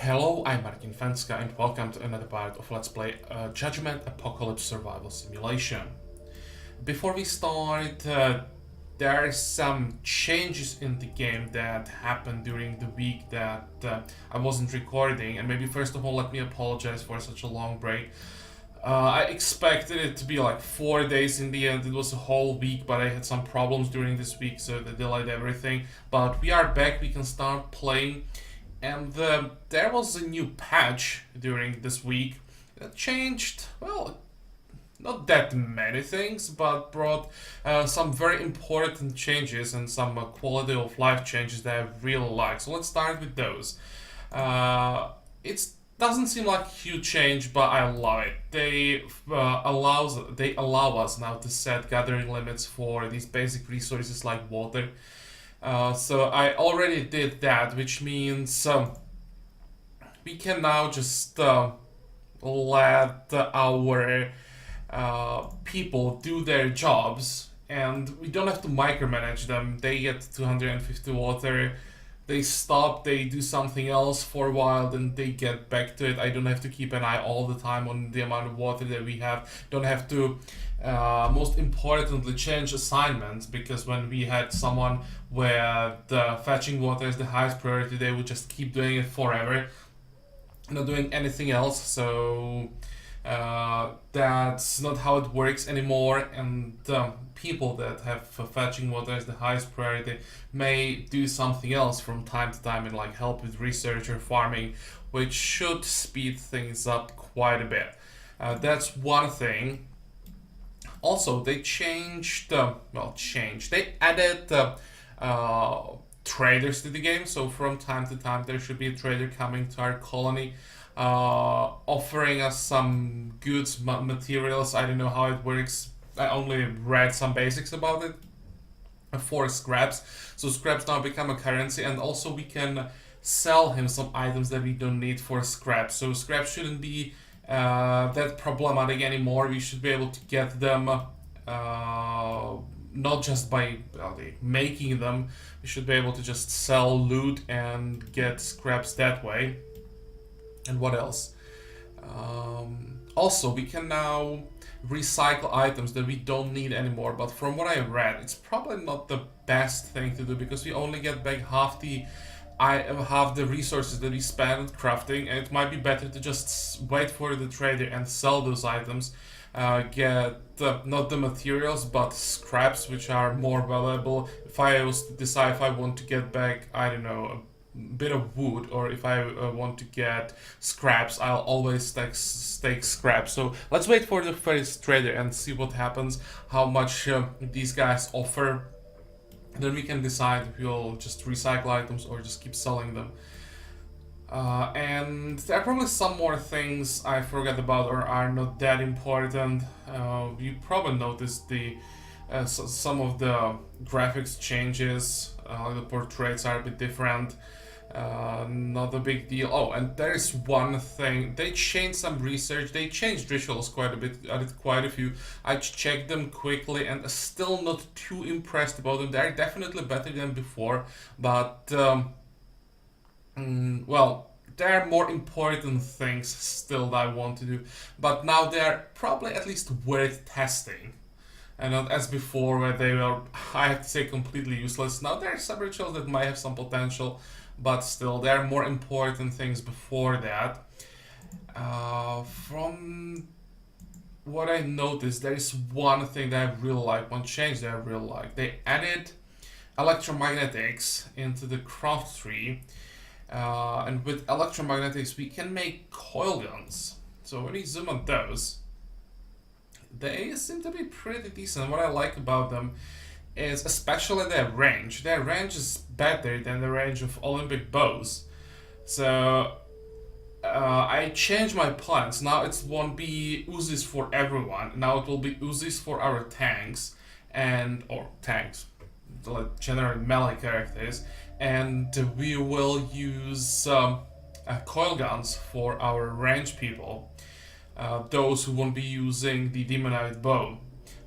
Hello, I'm Martin Fencka and welcome to another part of Let's Play Judgement Apocalypse Survival Simulation. Before we start, there are some changes in the game that happened during the week that I wasn't recording, and maybe first of all let me apologize for such a long break. I expected it to be like 4 days. In the end it was a whole week, but I had some problems during this week, so they delayed everything. But we are back, we can start playing. And there was a new patch during this week that changed, well, not that many things, but brought some very important changes and some quality of life changes that I really like. So let's start with those. It doesn't seem like a huge change, but I love it. They allow us now to set gathering limits for these basic resources like water. So I already did that, which means we can now just let our people do their jobs, and we don't have to micromanage them. They get 250 water, they stop, they do something else for a while, then they get back to it. I don't have to keep an eye all the time on the amount of water that we have. Don't have to most importantly change assignments, because when we had someone where the fetching water is the highest priority, they would just keep doing it forever, not doing anything else. So that's not how it works anymore, and people that have fetching water as the highest priority may do something else from time to time and like help with research or farming, which should speed things up quite a bit. That's one thing. Also, they changed, they added traders to the game. So from time to time there should be a trader coming to our colony, offering us some goods, materials. I don't know how it works. I only read some basics about it. For scraps. So scraps now become a currency, and also we can sell him some items that we don't need for scraps. So scraps shouldn't be that problematic anymore. We should be able to get them not just by making them. We should be able to just sell loot and get scraps that way. And what else? Also, we can now recycle items that we don't need anymore, but from what I read, it's probably not the best thing to do, because we only get back half the resources that we spend on crafting, and it might be better to just wait for the trader and sell those items, get not the materials but scraps, which are more valuable. If I was to decide if I want to get back, I don't know, a bit of wood, or if I want to get scraps, I'll always take scraps. So let's wait for the first trader and see what happens, how much these guys offer. Then we can decide if we'll just recycle items or just keep selling them. And there are probably some more things I forgot about or are not that important. You probably noticed some of the graphics changes. The portraits are a bit different. Not a big deal. Oh, and there is one thing. They changed some research. They changed rituals quite a bit. I did quite a few. I checked them quickly and still not too impressed about them. They're definitely better than before, but well, there are more important things still that I want to do. But now they're probably at least worth testing. And not as before, where they were, I have to say, completely useless. Now there are some rituals that might have some potential, but still, there are more important things before that. From what I noticed, there is one thing that I really like, one change that I really like. They added electromagnetics into the craft tree, and with electromagnetics we can make coil guns. So when we zoom on those, they seem to be pretty decent. What I like about them is especially their range. Their range is better than the range of Olympic bows. So I changed my plans. Now it won't be Uzis for everyone. Now it will be Uzis for our tanks, or generally melee characters, and we will use coil guns for our range people. Those who won't be using the demonite bow.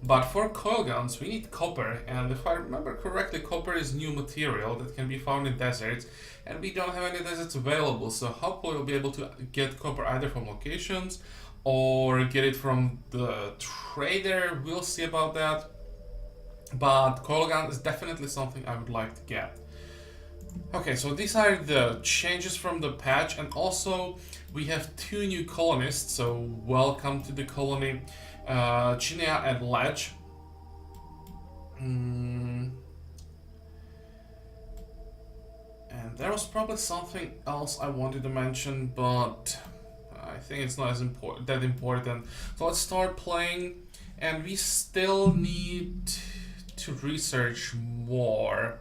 But for coil guns, we need copper, and if I remember correctly, copper is new material that can be found in deserts, and we don't have any deserts available, so hopefully we'll be able to get copper either from locations or get it from the trader. We'll see about that. But coil gun is definitely something I would like to get. Okay, so these are the changes from the patch, and also we have 2 new colonists, so welcome to the colony, Chinia and Ledge. And there was probably something else I wanted to mention, but I think it's not as that important. So let's start playing, and we still need to research more.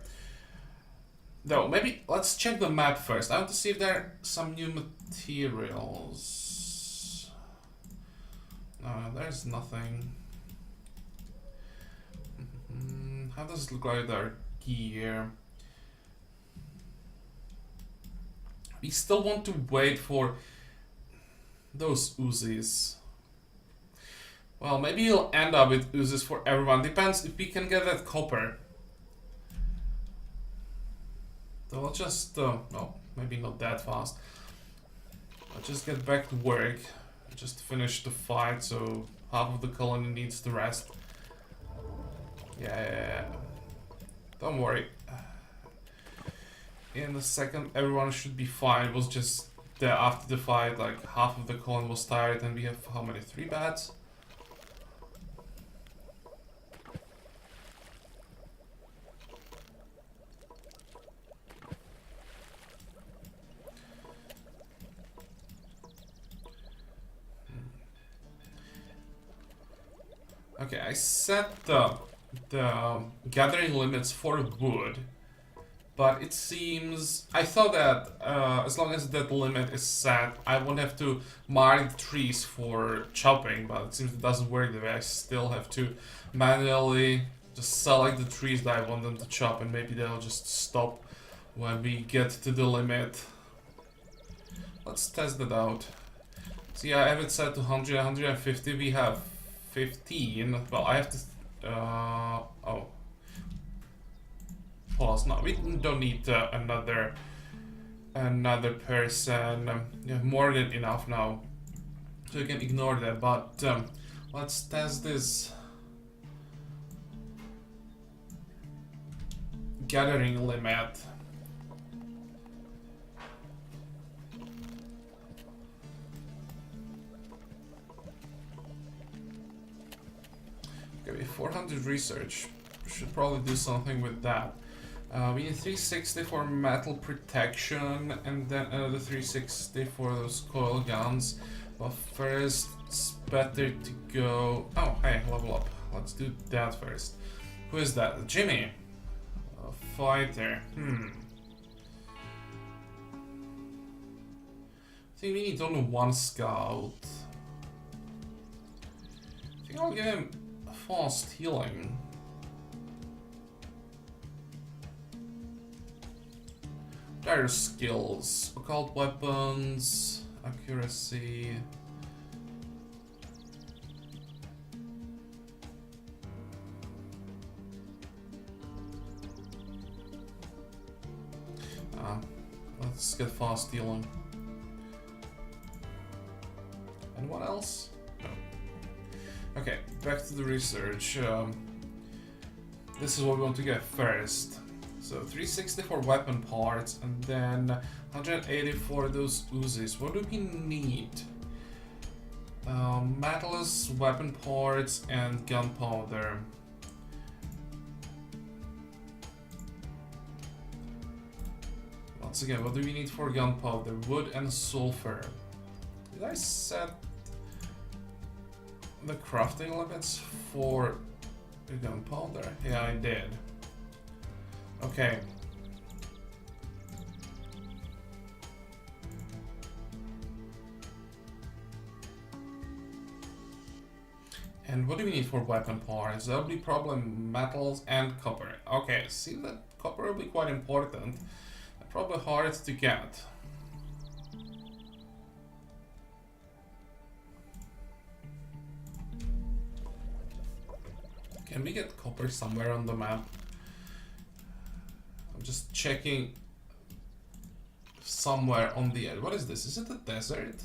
Though, maybe let's check the map first. I want to see if there are some new materials. No, there's nothing. How does it look like their gear? We still want to wait for those Uzis. Well, maybe you'll end up with Uzis for everyone. Depends if we can get that copper. So let's just, no, maybe not that fast. Let's just get back to work. Just finish the fight, so half of the colony needs to rest. Yeah. Don't worry. In a second, everyone should be fine. It was just that after the fight, like half of the colony was tired, and we have how many? 3 bats? Okay, I set the gathering limits for wood, but it seems I thought that as long as that limit is set, I won't have to mark the trees for chopping, but it seems it doesn't work that way. I still have to manually just select the trees that I want them to chop, and maybe they'll just stop when we get to the limit. Let's test that out. So yeah, I have it set to 100, 150. We have 15. Well, I have to. Oh. Pause. No, we don't need another person. You have more than enough now, so you can ignore that. But let's test this gathering limit. Okay, 400 research. Should probably do something with that. We need 360 for metal protection, and then another 360 for those coil guns. But first, it's better to go. Oh, hey, level up. Let's do that first. Who is that? Jimmy. A fighter. I think we need only 1 scout. I think I'll give him fast healing. There are skills, occult weapons, accuracy. Let's get fast healing. Anyone else? No. Okay, back to the research. This is what we want to get first. So 360 for weapon parts, and then 180 for those Uzis. What do we need? Metals, weapon parts, and gunpowder. Once again, what do we need for gunpowder? Wood and sulfur. Did I set the crafting limits for the gunpowder? Yeah, I did. Okay. And what do we need for weapon parts? That'll be probably metals and copper. Okay, see that copper will be quite important. And probably hard to get. Can we get copper somewhere on the map? I'm just checking somewhere on the edge. What is this? Is it a desert?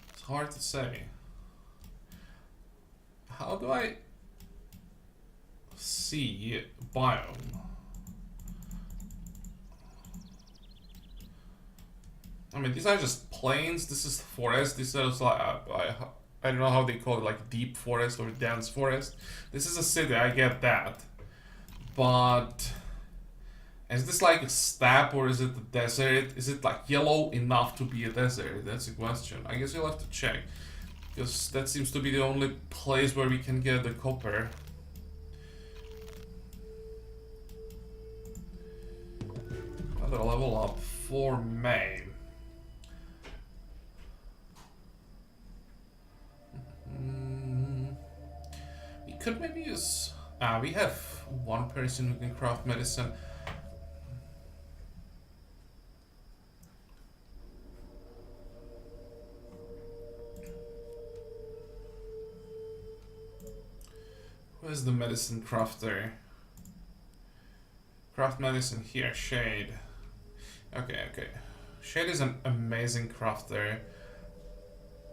It's hard to say. How do I see biome? I mean, these are just plains. This is forest. This is like I don't know how they call it, like deep forest or dense forest. This is a city. I get that, but is this like a steppe or is it a desert? Is it like yellow enough to be a desert? That's the question. I guess you'll have to check, because that seems to be the only place where we can get the copper. Another level up for May. We could maybe use... we have one person who can craft medicine. Where's the medicine crafter? Craft medicine here, Shade. Okay. Shade is an amazing crafter,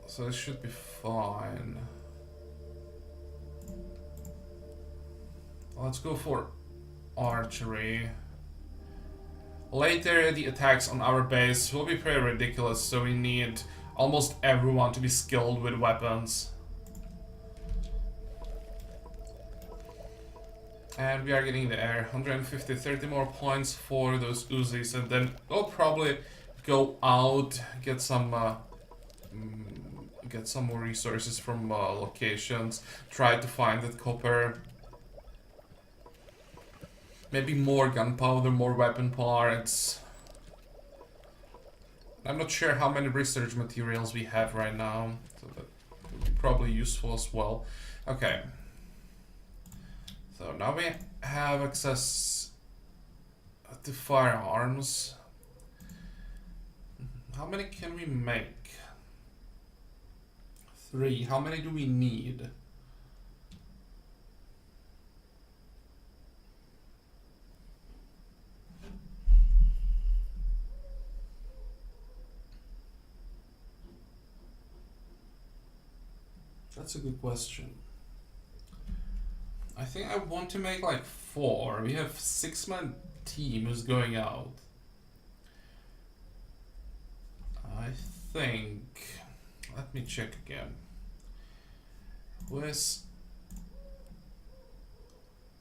so it should be fine. Let's go for archery. Later, the attacks on our base will be pretty ridiculous, so we need almost everyone to be skilled with weapons. And we are getting there. 150, 30 more points for those Uzis, and then we'll probably go out, get some more resources from locations, try to find that copper. Maybe more gunpowder, more weapon parts. I'm not sure how many research materials we have right now, so that would be probably useful as well. Okay. So now we have access to firearms. How many can we make? 3. How many do we need? That's a good question. I think I want to make like 4. We have 6-man team who's going out. I think... Let me check again. Who is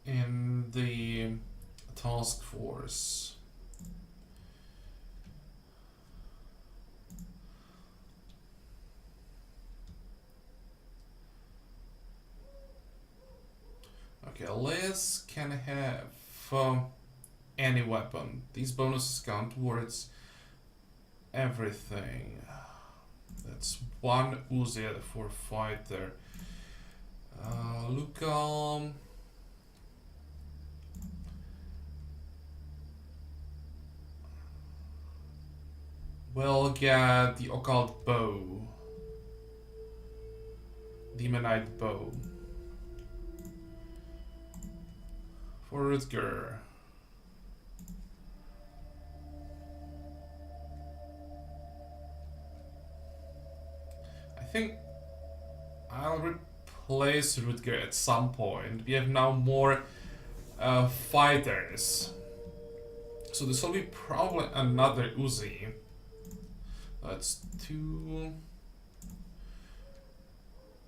in the task force? Okay, Liz can have any weapon. These bonuses count towards everything. That's 1 Uzi for fighter. Luca will get the occult bow, demonite bow. For Rutger, I think I'll replace Rutger at some point. We have now more fighters, so this will be probably another Uzi. That's 2.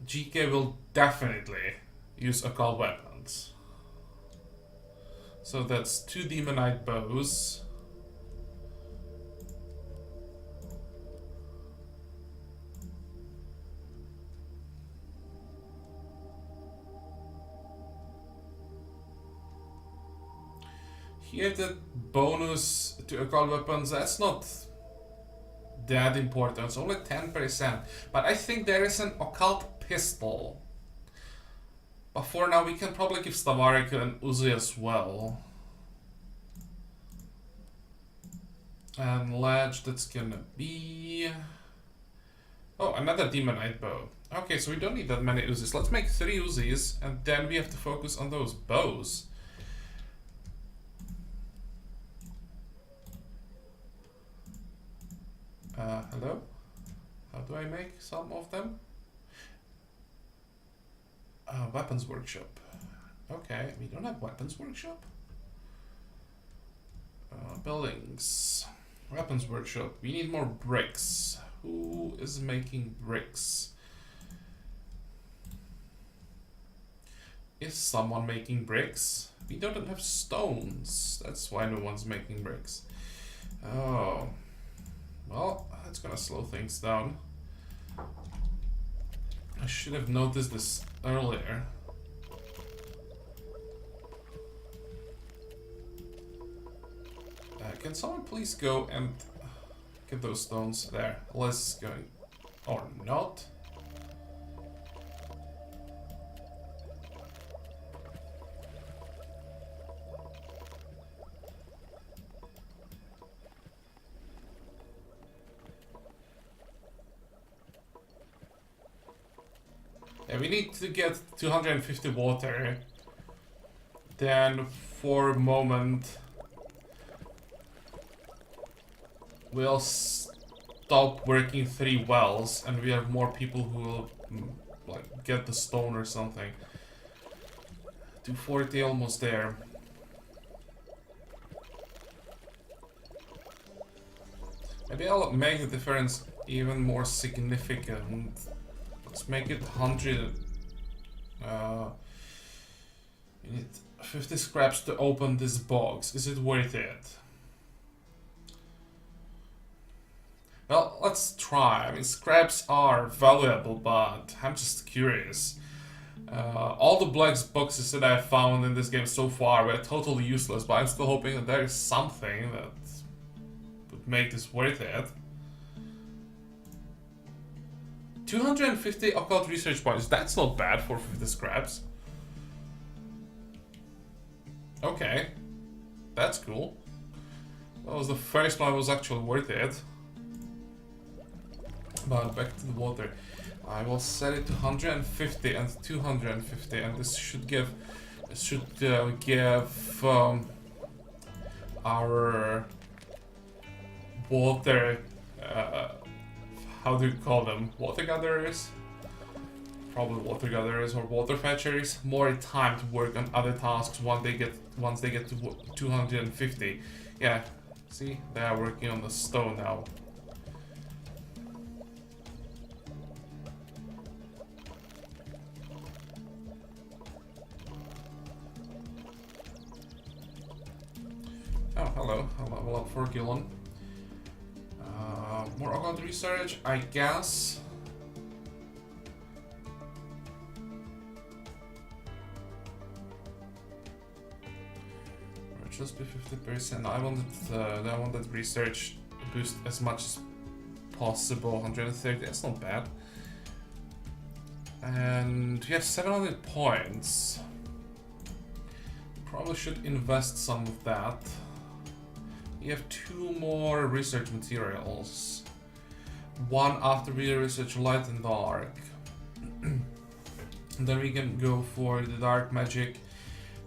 GK will definitely use occult weapons. So that's 2 demonite bows. Here the bonus to occult weapons, that's not that important, it's only 10%. But I think there is an occult pistol. But for now, we can probably give Stavarik an Uzi as well. And Ledge, that's gonna be Oh, another demonite bow. Okay, so we don't need that many Uzis. Let's make 3 Uzis, and then we have to focus on those bows. Hello? How do I make some of them? Weapons workshop. Okay, we don't have weapons workshop. Buildings. Weapons workshop. We need more bricks. Who is making bricks? Is someone making bricks? We don't have stones. That's why no one's making bricks. Oh. Well, that's gonna slow things down. I should have noticed this earlier. Can someone please go and get those stones there? Let's go. Or not. Yeah, we need to get 250 water. Then for a moment we'll stop working 3 wells and we have more people who will like get the stone or something. 240 almost there. Maybe I'll make the difference even more significant. Let's make it 100. We need 50 scraps to open this box. Is it worth it? Well, let's try. I mean, scraps are valuable, but I'm just curious. All the black boxes that I've found in this game so far were totally useless, but I'm still hoping that there is something that would make this worth it. 250 occult research points. That's not bad for 50 scraps. Okay. That's cool. That was the first one that was actually worth it. But back to the water. I will set it to 150 and 250, and this should give our water. How do you call them? Water gatherers? Probably water gatherers or water fetchers. More time to work on other tasks once they get to 250. Yeah, see, they are working on the stone now. Oh, hello. I'll level up for Gillen. More occult research, I guess. Or just be 50%. I wanted research boost as much as possible. 130. That's not bad. And we have 700 points. Probably should invest some of that. We have 2 more research materials. One after we research light and dark. Then we can go for the dark magic.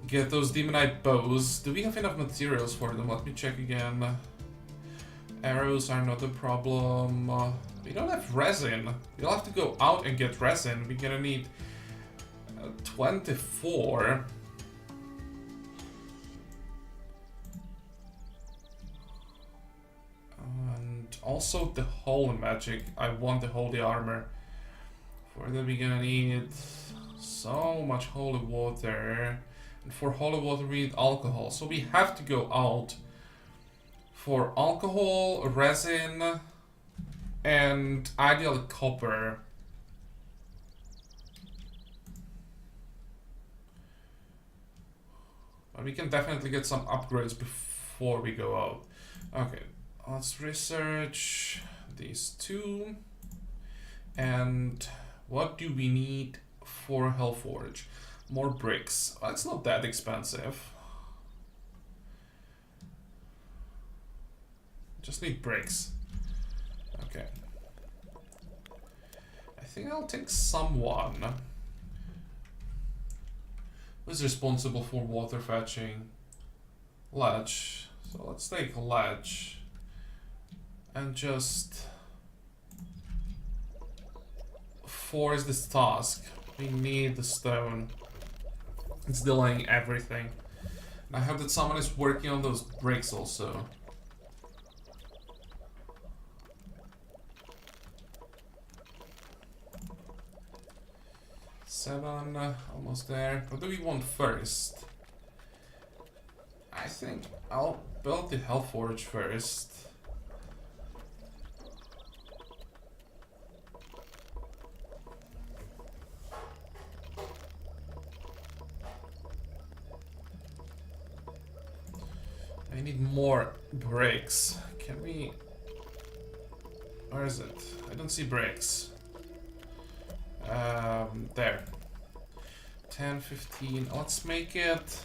Get those demonite bows. Do we have enough materials for them? Let me check again. Arrows are not a problem. We don't have resin. We'll have to go out and get resin. We're gonna need 24. Also the holy magic. I want the holy armor. For that we're gonna need so much holy water. And for holy water we need alcohol. So we have to go out for alcohol, resin, and ideally copper. But we can definitely get some upgrades before we go out. Okay. Let's research these 2. And what do we need for Hellforge? More bricks. That's not that expensive. Just need bricks. Okay. think I'll take someone who's responsible for water fetching. Ledge. So let's take Ledge and just force this task. We need the stone. It's delaying everything. And I hope that someone is working on those bricks also. Seven, almost there. What do we want first? I think I'll build the Hellforge first. I need more bricks. Can we... Where is it? I don't see bricks. There. 10, 15. Let's make it...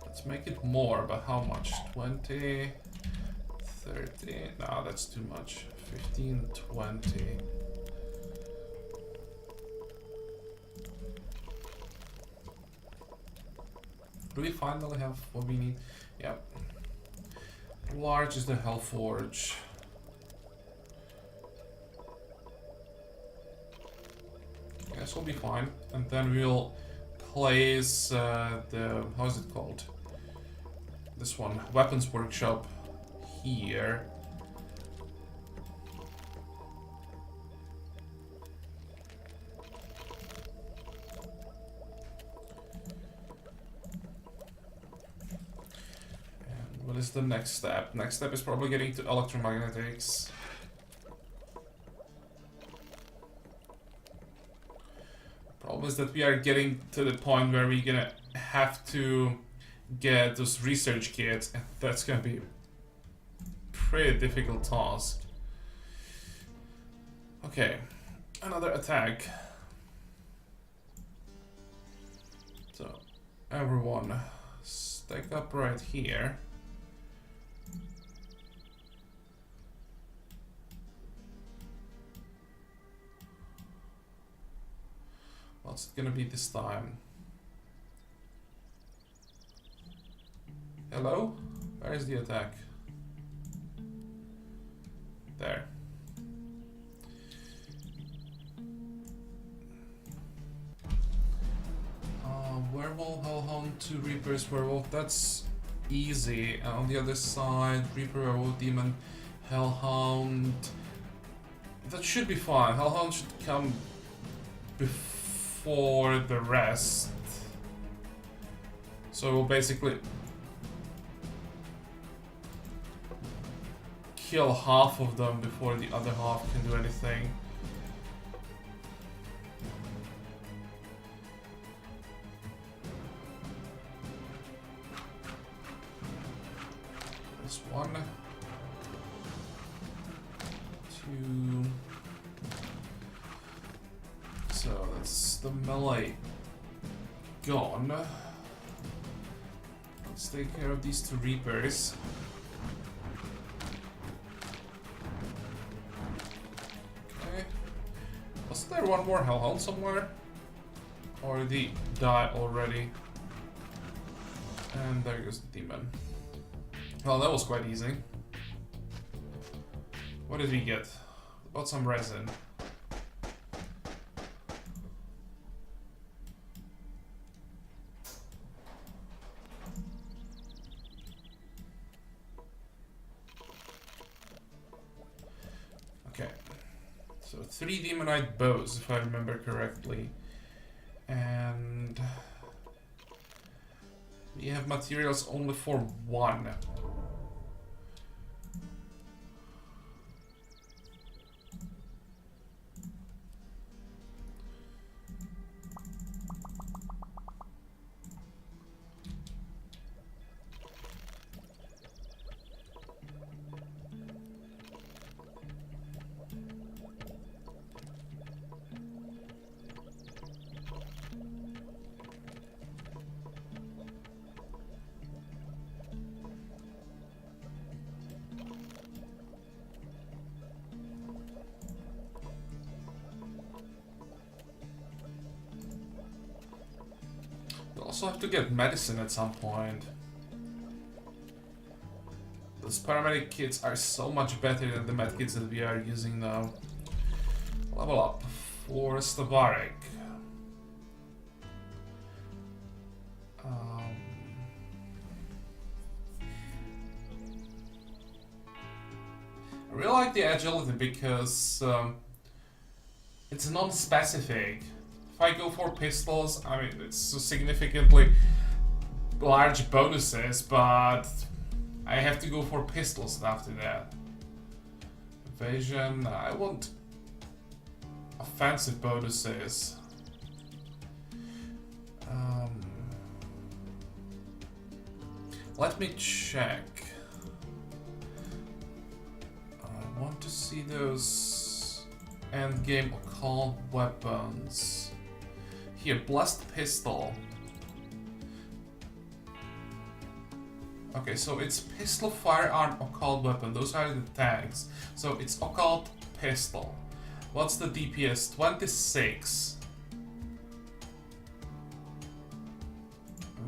Let's make it more, but how much? 20, 30. No, that's too much. 15, 20. Do we finally have what we need? Yep. Large is the Hellforge. Guess we'll be fine. And then we'll place the... how is it called? This one. Weapons Workshop here. What is the next step? Next step is probably getting to electromagnetics. Problem is that we are getting to the point where we're gonna have to get those research kits, and that's gonna be a pretty difficult task. Okay, another attack. So, everyone, stack up right here. What's it gonna be this time? Hello? Where is the attack? There. Werewolf, Hellhound, 2 Reapers, Werewolf, that's easy. And on the other side, Reaper, Werewolf, Demon, Hellhound. That should be fine. Hellhound should come before the rest. So we'll basically kill half of them before the other half can do anything. This one, 2. So that's the melee gone. Let's take care of these 2 Reapers. Okay. Wasn't there one more Hellhound somewhere? Or did he die already? And there goes the demon. Well, that was quite easy. What did we get? Got some resin. Okay. So 3 demonite bows, if I remember correctly. And we have materials only for 1. also have to get medicine at some point. Those paramedic kits are so much better than the med kits that we are using now. Level up for Stavarek. I really like the agility because it's non-specific. If I go for pistols, I mean, it's significantly large bonuses, but I have to go for pistols after that. Evasion, I want offensive bonuses. Let me check. I want to see those endgame occult weapons. Here, Blessed Pistol. Okay, so it's pistol, firearm, occult weapon. Those are the tags. So it's occult pistol. What's the DPS? 26.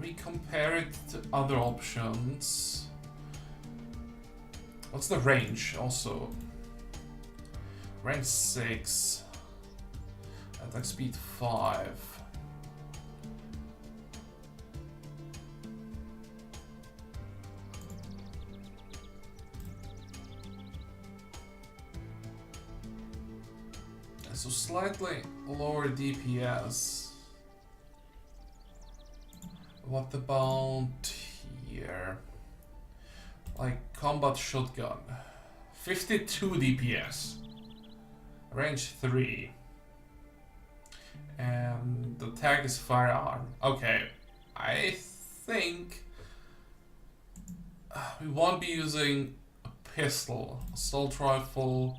We compare it to other options. What's the range also? Range 6. Attack speed 5. So slightly lower DPS. What about here? Like combat shotgun. 52 DPS. Range 3. And the tag is firearm. Okay, I think we won't be using a pistol. Assault rifle.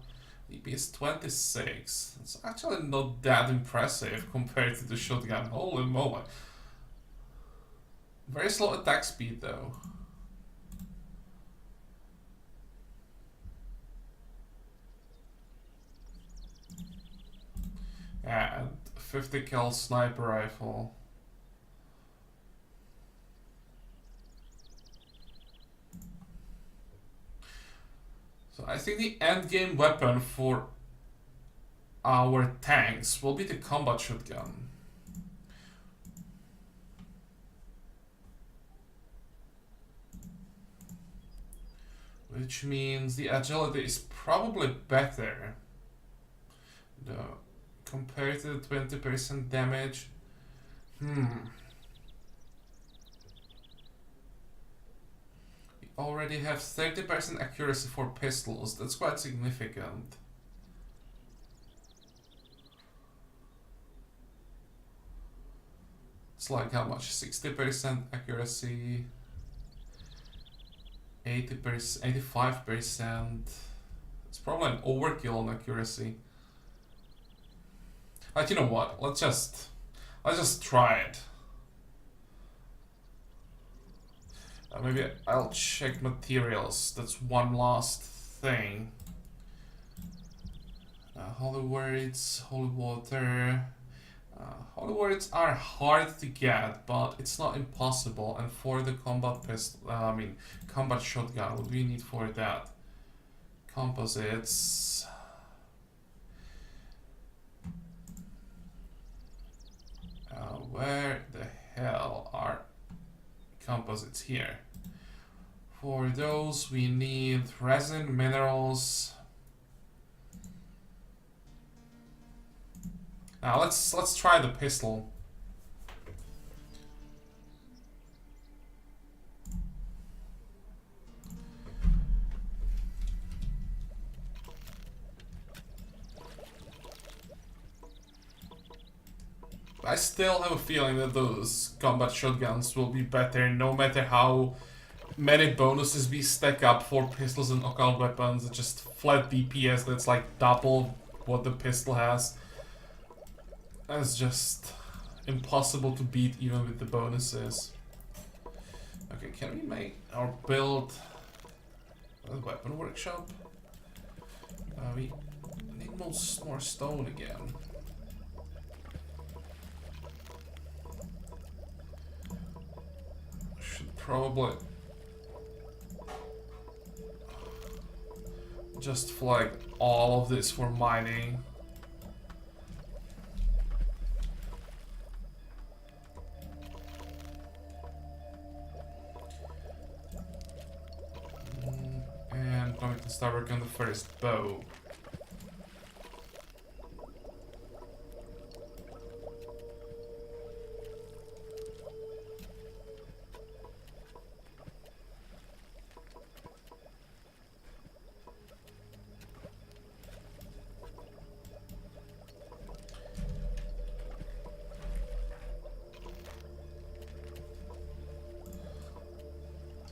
DPS 26. It's actually not that impressive compared to the shotgun. Holy moly. Very slow attack speed though. Yeah, and 50 cal sniper rifle. So I think the endgame weapon for our tanks will be the combat shotgun. Which means the agility is probably better. Compared to the 20% damage. We already have 30% accuracy for pistols. That's quite significant. It's like how much? 60% accuracy. 80%, 85%. It's probably an overkill on accuracy. But you know what? Let's just try it. Maybe I'll check materials. That's one last thing. Holy words, holy water. Holy words are hard to get, but it's not impossible. And for the combat pistol, combat shotgun, what do we need for that? Composites. Where the hell are composites here? For those we need resin, minerals. Now let's try the pistol. I still have a feeling that those combat shotguns will be better no matter how many bonuses we stack up for pistols and occult weapons. It's just flat DPS that's like double what the pistol has. That's just impossible to beat even with the bonuses. Okay, can we make our build a weapon workshop? We need more stone again. probably just flag all of this for mining. And going to start working on the first bow.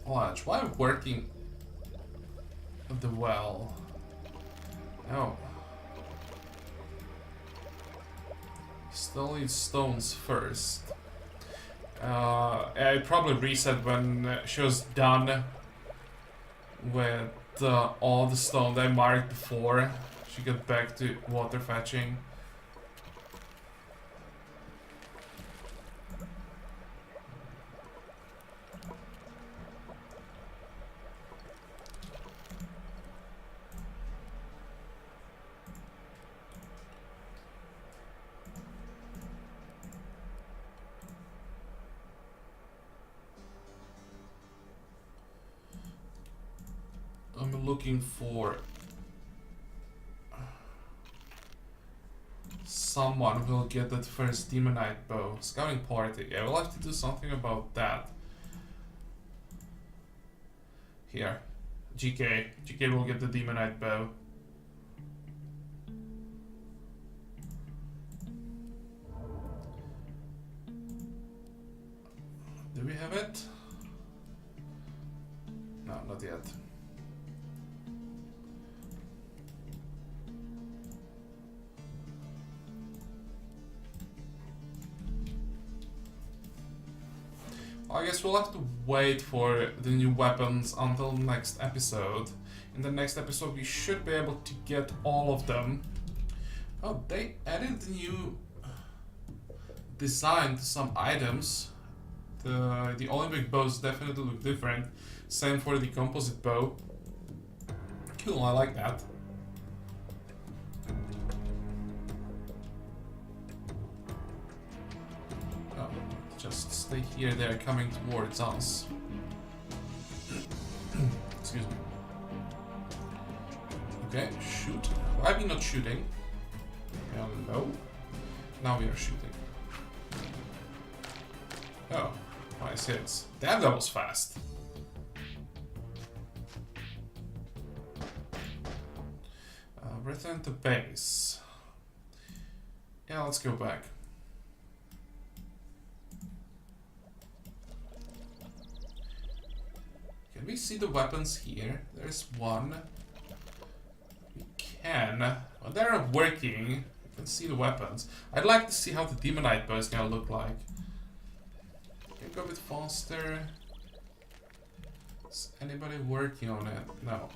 Watch, why am I working at the well? No. Still need stones first. I probably reset when she was done with all the stone that I marked before she got back to water fetching. I'm looking for someone who will get that first demonite bow. Scouting party. Yeah, we'll have to do something about that. Here. GK. GK will get the demonite bow. Do we have it? No, not yet. I guess we'll have to wait for the new weapons until next episode. In the next episode we should be able to get all of them. Oh, they added the new design to some items. The Olympic bows definitely look different. Same for the composite bow. Cool, I like that. Oh, just stay here, they're coming towards us. Excuse me. Okay, shoot. Why are we not shooting? Hello? Now we are shooting. Oh, nice hits. Damn, that was fast. Return to base. Yeah, let's go back. Can we see the weapons here? There's one. We can. Well, they're not working. You can see the weapons. I'd like to see how the demonite bow is gonna look like. Can go a bit faster. Is anybody working on it? No.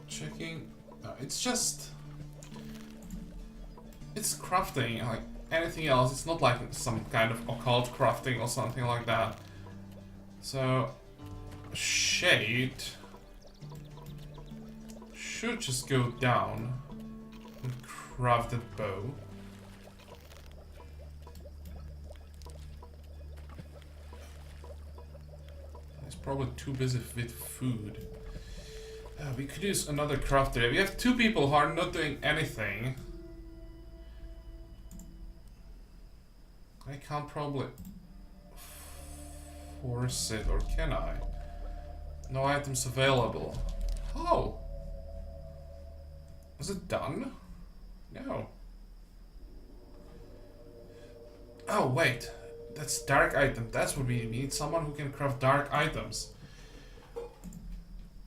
Checking. No, it's just. It's crafting like anything else. It's not like some kind of occult crafting or something like that. So, shade should just go down and craft that bow. He's probably too busy with food. We could use another crafter. We have two people who are not doing anything. I can't probably force it, or can I? No items available. Oh! Was it done? No. Oh, wait. That's dark item. That's what we need. We need someone who can craft dark items.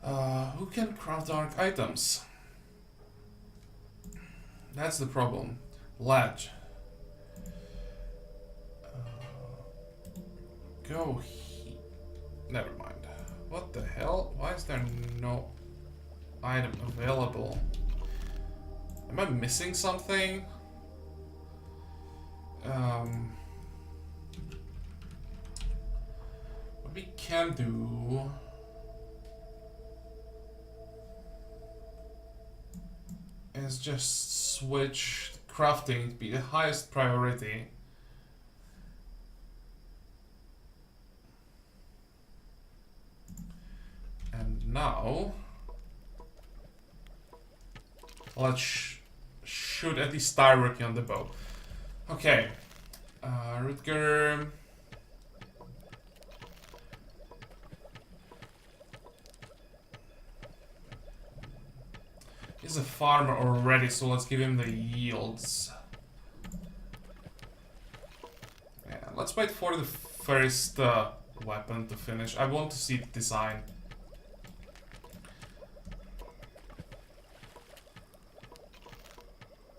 Who can craft dark items? That's the problem. Ledge. Go. Never mind. What the hell? Why is there no item available? Am I missing something? What we can do is just switch crafting to be the highest priority. And now let's should at least start working on the bow. Okay, Rutger. He's a farmer already, so let's give him the yields. Yeah, let's wait for the first weapon to finish. I want to see the design.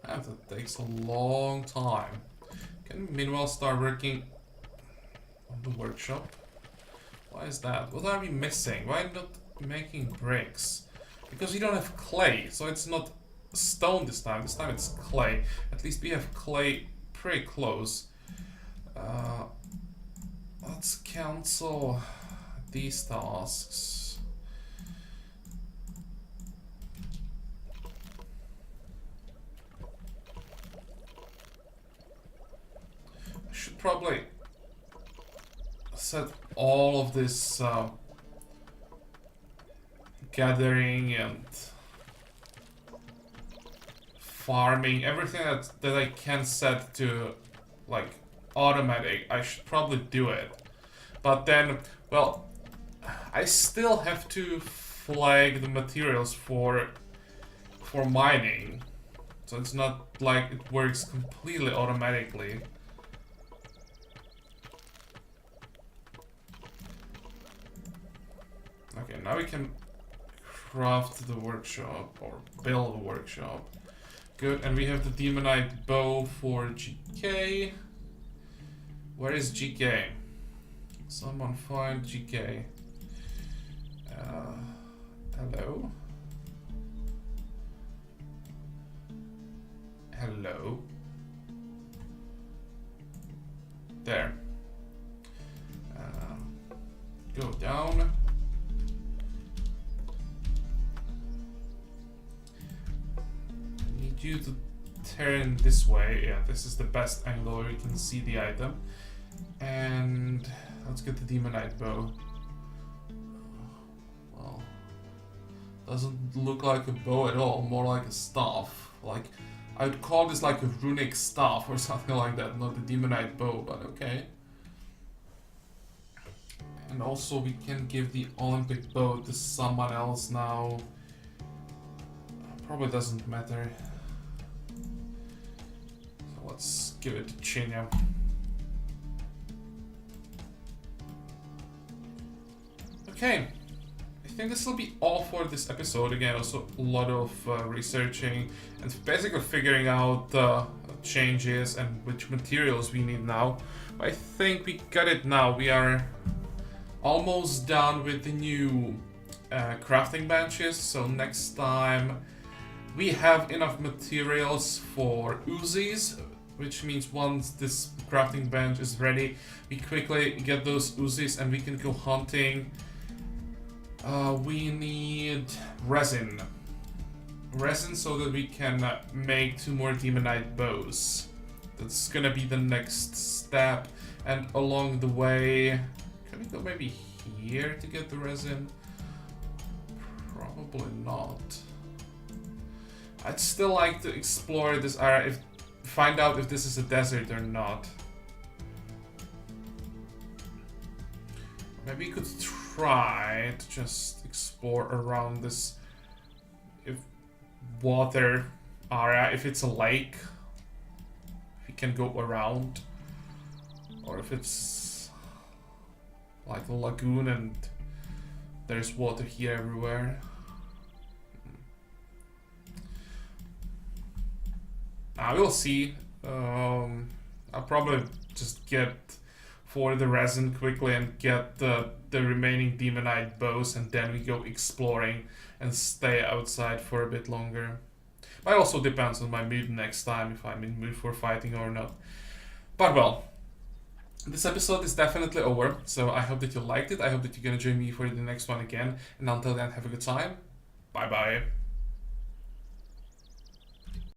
And that takes a long time. Can we meanwhile start working on the workshop? Why is that? What are we missing? Why not making bricks? Because we don't have clay, so it's not stone this time. This time it's clay. At least we have clay pretty close. Let's cancel these tasks. I should probably set all of this gathering and farming, everything that I can set to like automatic. I should probably do it, but then, well, I still have to flag the materials for mining, so it's not like it works completely automatically. Okay, now we can craft the workshop or build a workshop. Good, and we have the demonite bow for GK. Where is GK? Someone find GK. Hello? Hello? There. Go down. You to turn this way. Yeah, this is the best angle where you can see the item. And let's get the demonite bow. Well, doesn't look like a bow at all, more like a staff. Like, I would call this like a runic staff or something like that, not the demonite bow, but okay. And also we can give the Olympic bow to someone else now. Probably doesn't matter. Let's give it to Chinya. Okay, I think this will be all for this episode. Again, also a lot of researching and basically figuring out changes and which materials we need now. I think we got it now. We are almost done with the new crafting benches, so next time we have enough materials for Uzis, which means once this crafting bench is ready, we quickly get those Uzis and we can go hunting. We need resin. Resin so that we can make 2 more demonite bows. That's gonna be the next step. And along the way, can we go maybe here to get the resin? Probably not. I'd still like to explore this area, find out if this is a desert or not. Maybe we could try to just explore around this water area. If it's a lake, we can go around. Or if it's like a lagoon and there's water here everywhere. I will see. I'll probably just get for the resin quickly and get the remaining demonite bows, and then we go exploring and stay outside for a bit longer. But it also depends on my mood next time, if I'm in mood for fighting or not. But well, this episode is definitely over, so I hope that you liked it. I hope that you're gonna join me for the next one again. And until then, have a good time. Bye bye.